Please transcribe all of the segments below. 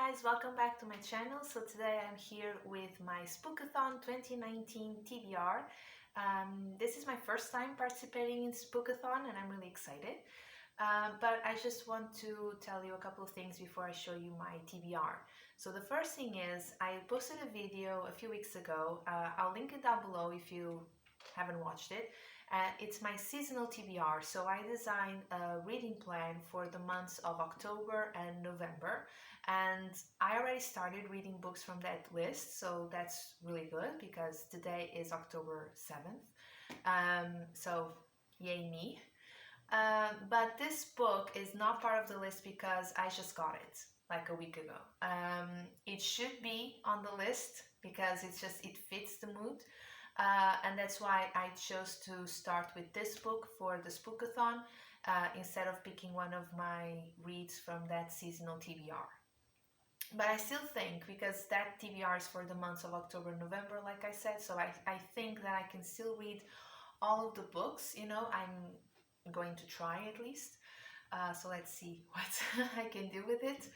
guys, welcome back to my channel. So today I'm here with my Spookathon 2019 TBR. This is my first time participating in Spookathon and I'm really excited. But I just want to tell you a couple of things before I show you my TBR. So the first thing is I posted a video a few weeks ago. I'll link it down below if you haven't watched it. It's my seasonal TBR, so I designed a reading plan for the months of October and November, and I already started reading books from that list, so that's really good because today is October 7th, so yay me. But this book is not part of the list because I just got it like a week ago. It should be on the list because it fits the mood. And that's why I chose to start with this book for the Spookathon instead of picking one of my reads from that seasonal TBR. But I still think, because that TBR is for the months of October and November, like I said, so I think that I can still read all of the books, I'm going to try at least. So let's see what I can do with it.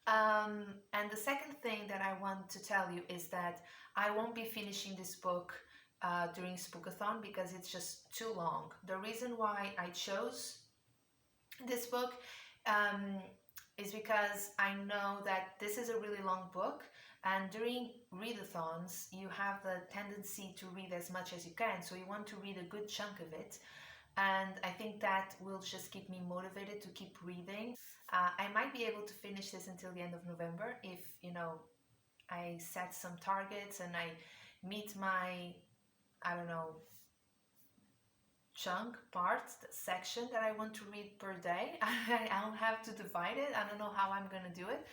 And the second thing that I want to tell you is that I won't be finishing this book during Spookathon because it's just too long. The reason why I chose this book is because I know that this is a really long book, and during readathons you have the tendency to read as much as you can, so you want to read a good chunk of it, and I think that will just keep me motivated to keep reading. I might be able to finish this until the end of November if, I set some targets and I meet my, the section that I want to read per day. I'll have to divide it. I don't know how I'm gonna do it,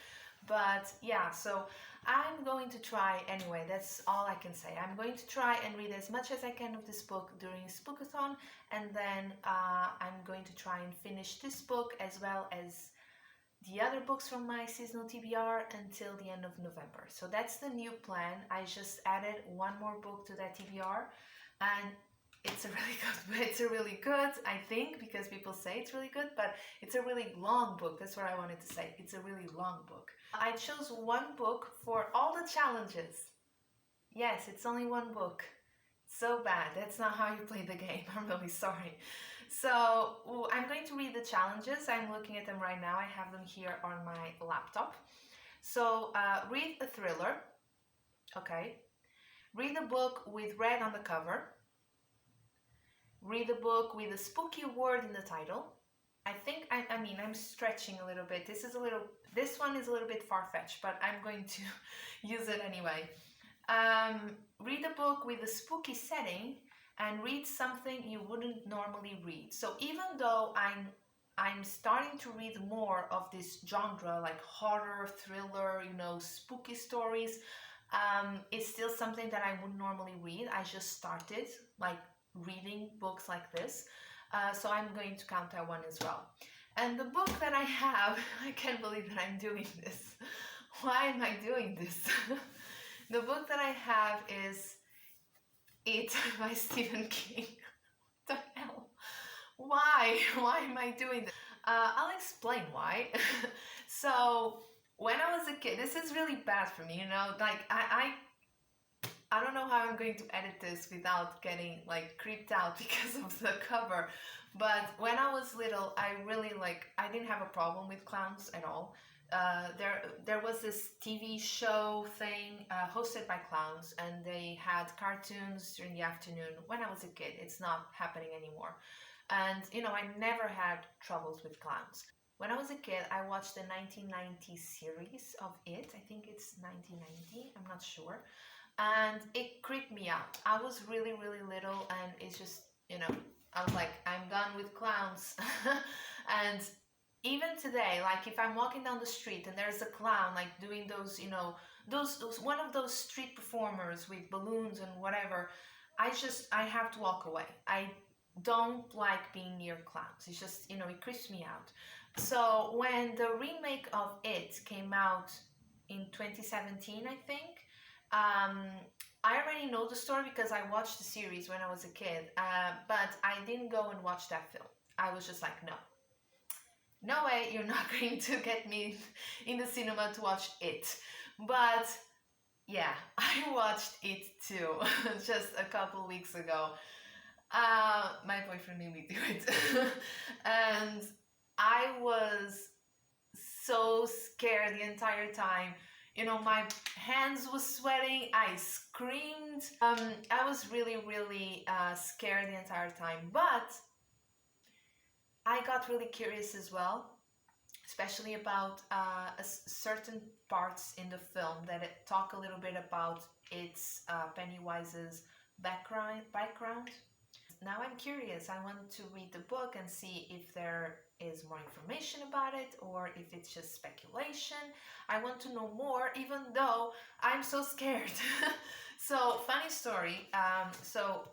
but yeah, so I'm going to try anyway. That's all I can say. I'm going to try and read as much as I can of this book during Spookathon, and then I'm going to try and finish this book as well as the other books from my seasonal TBR until the end of November. So that's the new plan. I just added one more book to that TBR, and it's a really good, I think, because people say it's really good, but it's a really long book. That's what I wanted to say. It's a really long book. I chose one book for all the challenges. Yes, it's only one book. So bad. That's not how you play the game. I'm really sorry. So I'm going to read the challenges. I'm looking at them right now. I have them here on my laptop. So read a thriller. Okay. Read a book with red on the cover. Read a book with a spooky word in the title. I think, I'm stretching a little bit. This one is a little bit far-fetched, but I'm going to use it anyway. Read a book with a spooky setting and read something you wouldn't normally read. So even though I'm starting to read more of this genre, like horror, thriller, spooky stories, it's still something that I wouldn't normally read. I just started reading books like this, so I'm going to count that one as well. And the book that I have, I can't believe that I'm doing this. Why am I doing this? The book that I have is It by Stephen King. What the hell? Why am I doing this? I'll explain why. So when I was a kid, this is really bad for me, I don't know how I'm going to edit this without getting creeped out because of the cover, but when I was little, I really I didn't have a problem with clowns at all. There was this TV show thing hosted by clowns, and they had cartoons during the afternoon when I was a kid. It's not happening anymore. And I never had troubles with clowns. When I was a kid, I watched the 1990 series of It. I think it's 1990, I'm not sure. And it creeped me out. I was really, really little, and it's just, I was like, I'm done with clowns. And even today, if I'm walking down the street and there's a clown doing those, those one of those street performers with balloons and whatever, I have to walk away. I don't like being near clowns. It's just, it creeps me out. So when the remake of It came out in 2017, I think, I already know the story because I watched the series when I was a kid, but I didn't go and watch that film. I was just like, no way, you're not going to get me in the cinema to watch it. But yeah, I watched it too, just a couple weeks ago. My boyfriend made me do it. And I was so scared the entire time. You know, my hands was sweating, I screamed. I was really, really scared the entire time. But I got really curious as well, especially about certain parts in the film that talk a little bit about its Pennywise's background. Now I'm curious. I want to read the book and see if there is more information about it or if it's just speculation. I want to know more, even though I'm so scared. So, funny story. So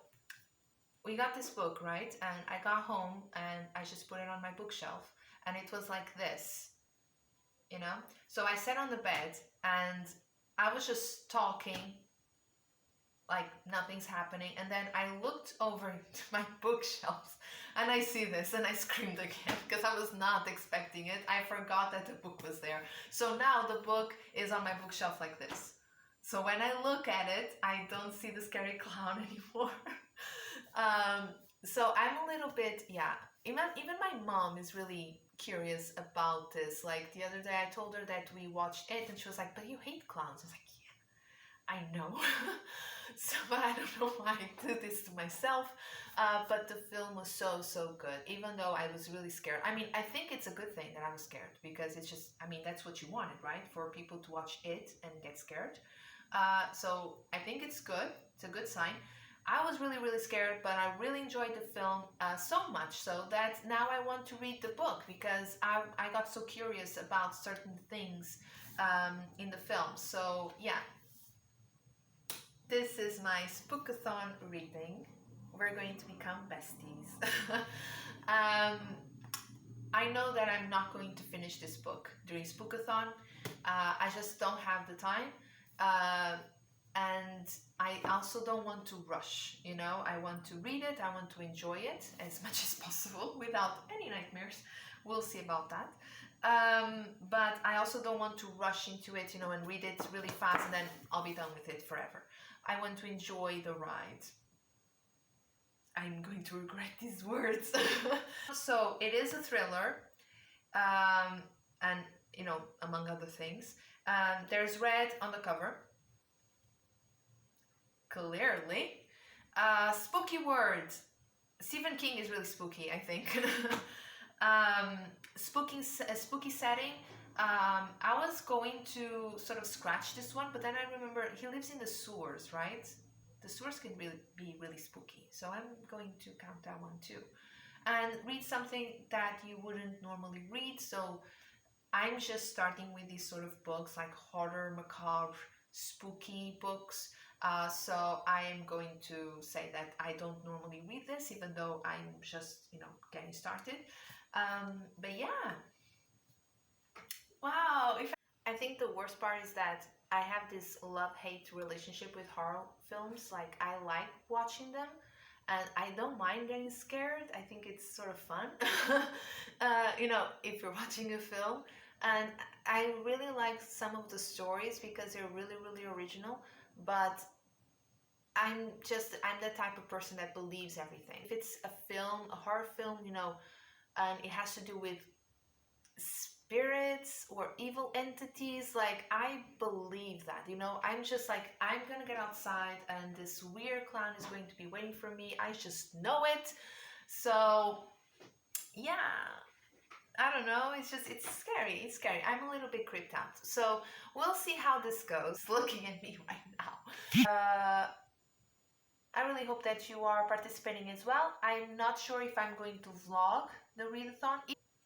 we got this book, right? And I got home and I just put it on my bookshelf, and it was like this, you know? So I sat on the bed and I was just talking like nothing's happening, and then I looked over to my bookshelves and I see this and I screamed again because I was not expecting it. I forgot that the book was there. So now the book is on my bookshelf like this. So when I look at it, I don't see the scary clown anymore. So I'm a little bit, yeah, even my mom is really curious about this. Like the other day I told her that we watched it and she was like, but you hate clowns. I was like, I know. So, but I don't know why I do this to myself. But the film was so good, even though I was really scared. I mean, I think it's a good thing that I was scared, because it's just, I mean, that's what you wanted, right? For people to watch it and get scared. So I think it's good. It's a good sign. I was really scared, but I really enjoyed the film so much so that now I want to read the book, because I got so curious about certain things in the film. So yeah, this is my Spookathon reading. We're going to become besties. I know that I'm not going to finish this book during Spookathon. I just don't have the time. And I also don't want to rush, you know. I want to read it, I want to enjoy it as much as possible without any nightmares. We'll see about that. But I also don't want to rush into it, you know, and read it really fast and then I'll be done with it forever. I want to enjoy the ride. I'm going to regret these words. So it is a thriller, and you know, among other things. There's red on the cover. Clearly. Spooky words. Stephen King is really spooky, I think. Spooky setting. I was going to sort of scratch this one, but then I remember he lives in the sewers, right? The sewers can really be really spooky, so I'm going to count that one too. And read something that you wouldn't normally read. So I'm just starting with these sort of books, like horror, macabre, spooky books. So I am going to say that I don't normally read this, even though I'm just, you know, getting started. But yeah, wow. I think the worst part is that I have this love-hate relationship with horror films. Like, I like watching them, and I don't mind getting scared. I think it's sort of fun, you know, if you're watching a film. And I really like some of the stories because they're really original. But I'm the type of person that believes everything. If it's a film, a horror film, you know, and it has to do with spirits or evil entities, like, I believe that, you know. I'm just like, I'm gonna get outside and this weird clown is going to be waiting for me. I just know it. So yeah, I don't know, it's scary. I'm a little bit creeped out, so we'll see how this goes. Looking at me right now. I really hope that you are participating as well. I'm not sure if I'm going to vlog the readathon.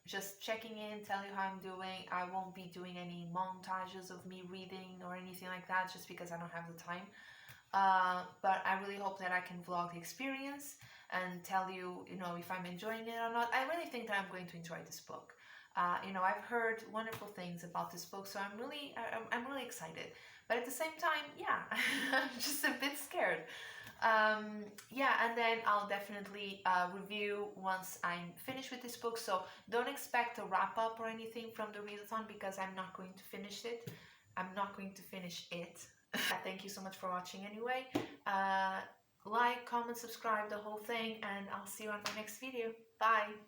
Just checking in, tell you how I'm doing. I won't be doing any montages of me reading or anything like that, just because I don't have the time. But I really hope that I can vlog the experience and tell you, you know, if I'm enjoying it or not. I really think that I'm going to enjoy this book. You know, I've heard wonderful things about this book, so I'm really excited. But at the same time, yeah, I'm just a bit scared. Yeah, and then I'll definitely review once I'm finished with this book. So don't expect a wrap up or anything from the readathon because I'm not going to finish it. I'm not going to finish it. Thank you so much for watching anyway. Uh, like, comment, subscribe, the whole thing, and I'll see you on my next video. Bye!